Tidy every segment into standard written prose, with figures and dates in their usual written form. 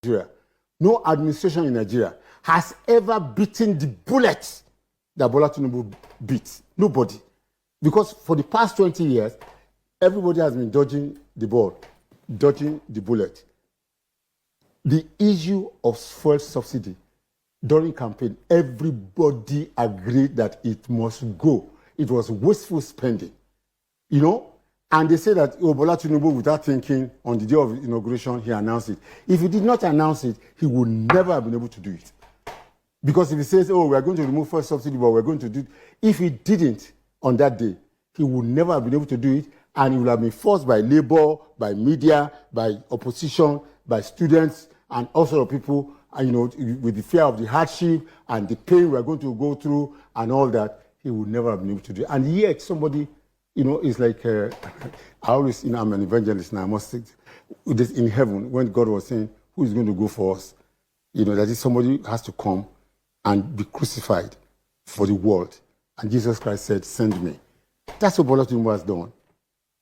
Nigeria, no administration in Nigeria has ever beaten the bullet that Bola Tinubu beat. Nobody. Because for the past 20 years, everybody has been dodging the ball, dodging the bullet. The issue of fuel subsidy during campaign, everybody agreed that it must go. It was wasteful spending. You know, and they say that Bola Tinubu, without thinking, on the day of inauguration, he announced it. If he did not announce it, he would never have been able to do it. Because if he says, oh, we're going to remove fuel subsidy, but we're going to do it, if he didn't on that day, he would never have been able to do it, and he would have been forced by labor, by media, by opposition, by students, and all sorts of people, and, with the fear of the hardship and the pain we're going to go through and all that, he would never have been able to do it. And yet somebody, it's like, I always, I'm an evangelist now, I must say, this in heaven, when God was saying, who is going to go for us? That is somebody has to come and be crucified for the world. And Jesus Christ said, send me. That's what Bola Tinubu has done.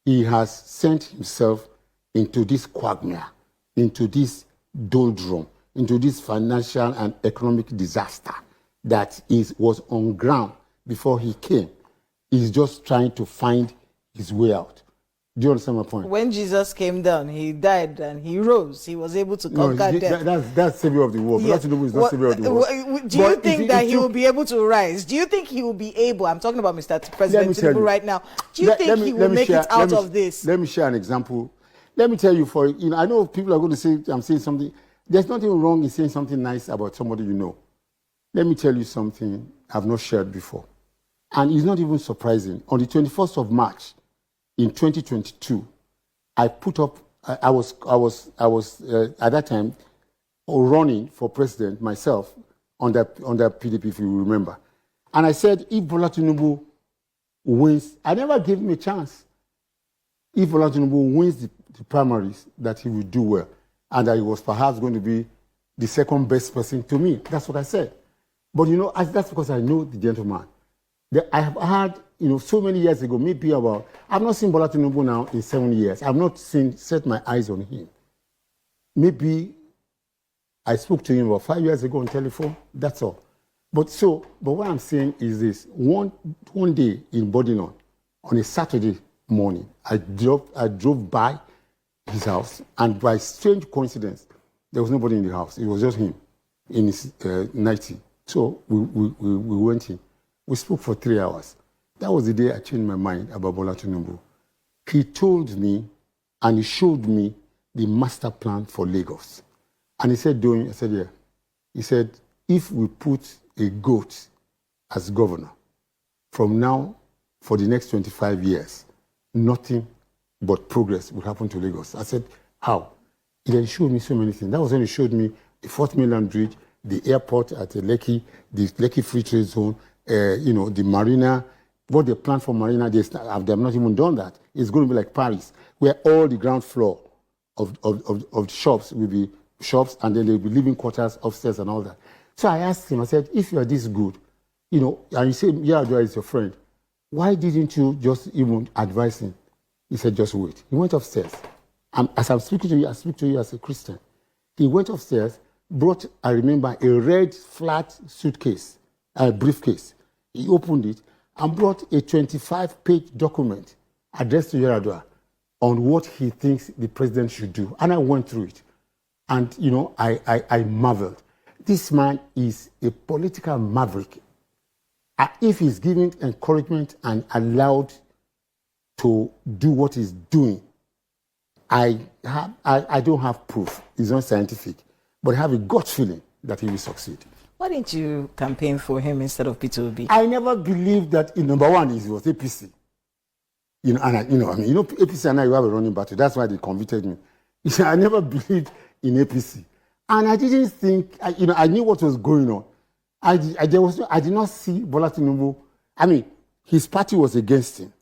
He has sent himself into this quagmire, into this doldrum, into this financial and economic disaster that was on ground before he came. He's just trying to find his way out. Do you understand my point? When Jesus came down, he died and he rose. He was able to conquer death. That's savior of the world. Yes. Bola Tinubu is not savior of the world. Do you think that he will be able to rise? Do you think he will be able? I'm talking about Mr. President Tinubu right now. Do you think he will make it out of this? Let me share an example. Let me tell you, I know people are going to say I'm saying something. There's nothing wrong in saying something nice about somebody you know. Let me tell you something I've not shared before. And it's not even surprising. On the 21st of March in 2022, I put up, I was at that time running for president myself on that PDP, if you remember. And I said, if Bola Tinubu wins, I never gave him a chance. If Bola Tinubu wins the primaries, that he will do well. And that he was perhaps going to be the second best person to me. That's what I said. But that's because I know the gentleman. I have had, so many years ago, maybe I've not seen Bola Tinubu now in 7 years. I've not set my eyes on him. Maybe I spoke to him about 5 years ago on telephone. That's all. But what I'm saying is this. One day in Bodinon, on a Saturday morning, I drove by his house, and by strange coincidence, there was nobody in the house. It was just him in his 90. So we went in. We spoke for 3 hours. That was the day I changed my mind about Bola Tinubu. He told me and he showed me the master plan for Lagos. And he said, I said, yeah. He said, if we put a goat as governor, from now for the next 25 years, nothing but progress will happen to Lagos. I said, how? He then showed me so many things. That was when he showed me the 4th Mainland Bridge, the airport at Lekki, the Lekki Free Trade Zone, the marina. What they plan for marina, they have not even done that. It's going to be like Paris, where all the ground floor of shops will be shops, and then there will be living quarters upstairs and all that. So I asked him, I said, if you are this good, and you say, Yar'Adua is your friend, why didn't you just even advise him? He said, just wait. He went upstairs. As I'm speaking to you, I speak to you as a Christian. He went upstairs, brought, I remember, a red flat suitcase, a briefcase. He opened it and brought a 25-page document addressed to Yar'Adua on what he thinks the president should do. And I went through it. And, I marveled. This man is a political maverick. If he's given encouragement and allowed to do what he's doing, I don't have proof. It's not scientific. But I have a gut feeling that he will succeed. Why didn't you campaign for him instead of Peter Obi? I never believed that, number one, he was APC. APC and I have a running battle. That's why they convicted me. I never believed in APC. And I didn't think, I knew what was going on. I did not see Bola Tinubu. His party was against him.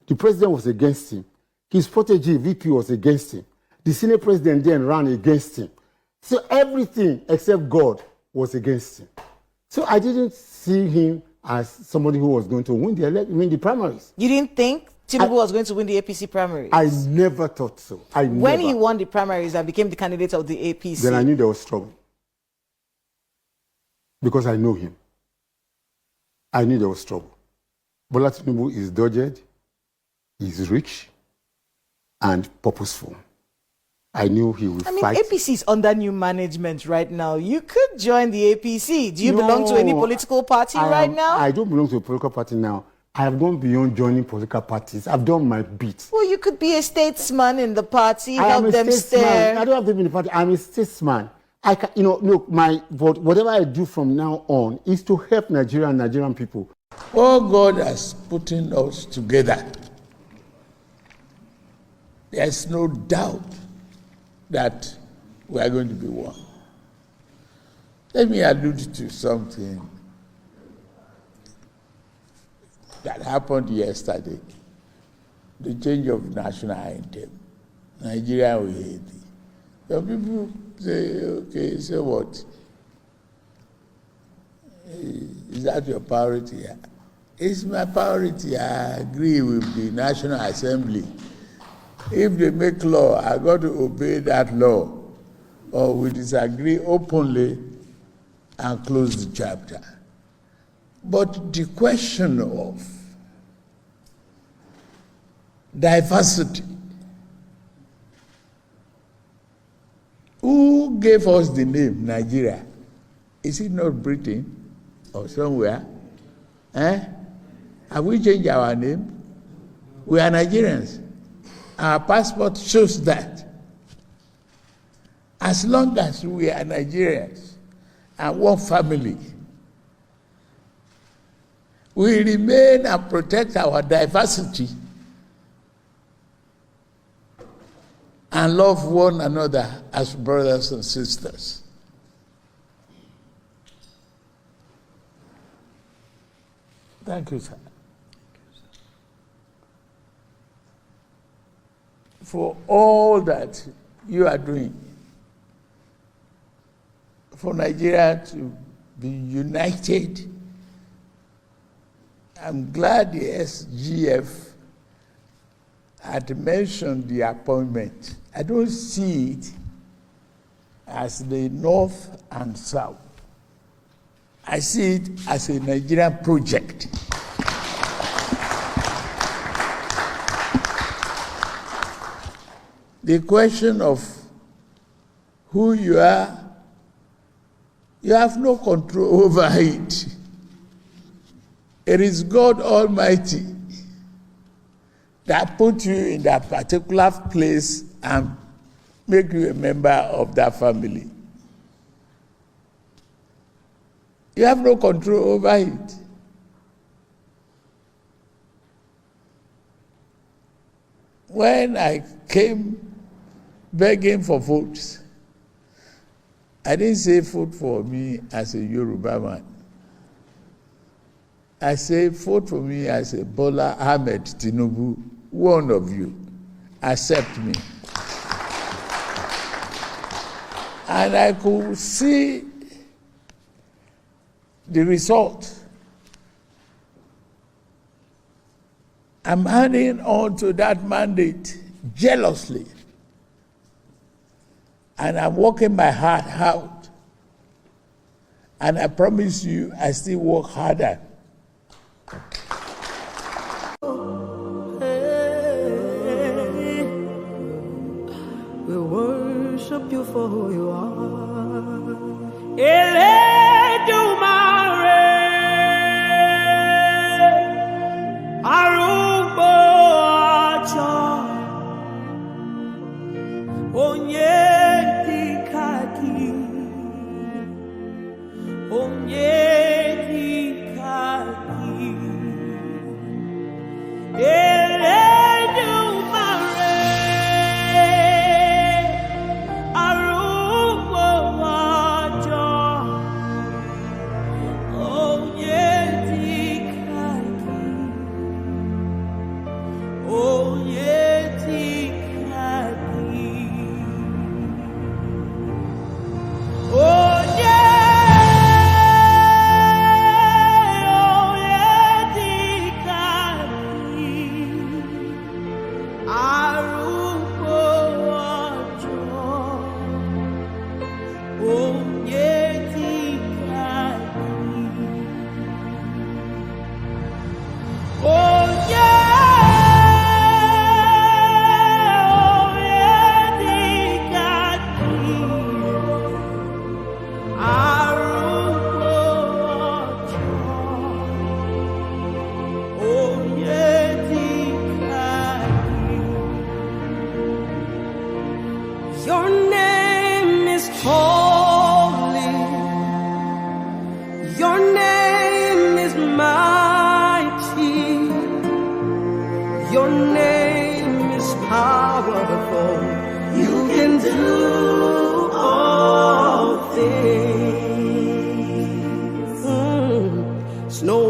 The president was against him. His protege, VP, was against him. The Senate president then ran against him. So everything except God was against him. So I didn't see him as somebody who was going to win the primaries. You didn't think Tinubu was going to win the APC primaries? I never thought so. When he won the primaries and became the candidate of the APC, then I knew there was trouble. Because I know him. I knew there was trouble. Bola Tinubu is dogged, he's rich, and purposeful. I knew he would fight. APC is under new management right now. You could join the APC. Do you belong to any political party right now? I don't belong to a political party now. I have gone beyond joining political parties. I've done my bit. Well, you could be a statesman in the party, help them steer. I don't have to be in the party. I'm a statesman. I can, look, whatever I do from now on is to help Nigeria and Nigerian people. All God has put us together. There's no doubt that we are going to be one. Let me allude to something that happened yesterday. The change of national anthem. Nigeria will hate it. Some people say, okay, so what? Is that your priority? It's my priority. I agree with the National Assembly. If they make law, I got to obey that law. Or we disagree openly and close the chapter. But the question of diversity, who gave us the name Nigeria? Is it not Britain or somewhere? Have we changed our name? We are Nigerians. Our passport shows that. As long as we are Nigerians and one family, we remain and protect our diversity and love one another as brothers and sisters. Thank you, sir. For all that you are doing, for Nigeria to be united. I'm glad the SGF had mentioned the appointment. I don't see it as the North and South. I see it as a Nigerian project. The question of who you are, you have no control over it. It is God Almighty that put you in that particular place and make you a member of that family. You have no control over it. When I came begging for votes, I didn't say vote for me as a Yoruba man. I say vote for me as a Bola Ahmed Tinubu, one of you. Accept me. And I could see the result. I'm handing on to that mandate jealously. And I'm working my heart out. And I promise you, I still work harder. We worship you for who you are.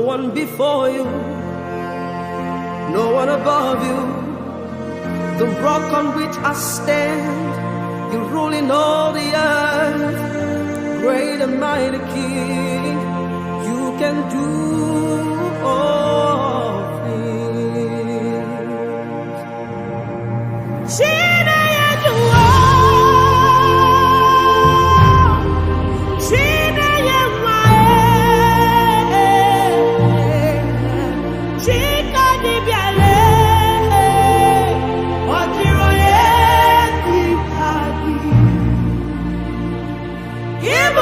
one before you, no one above you. The rock on which I stand, you rule in all the earth. Great and mighty King, you can do all things. Give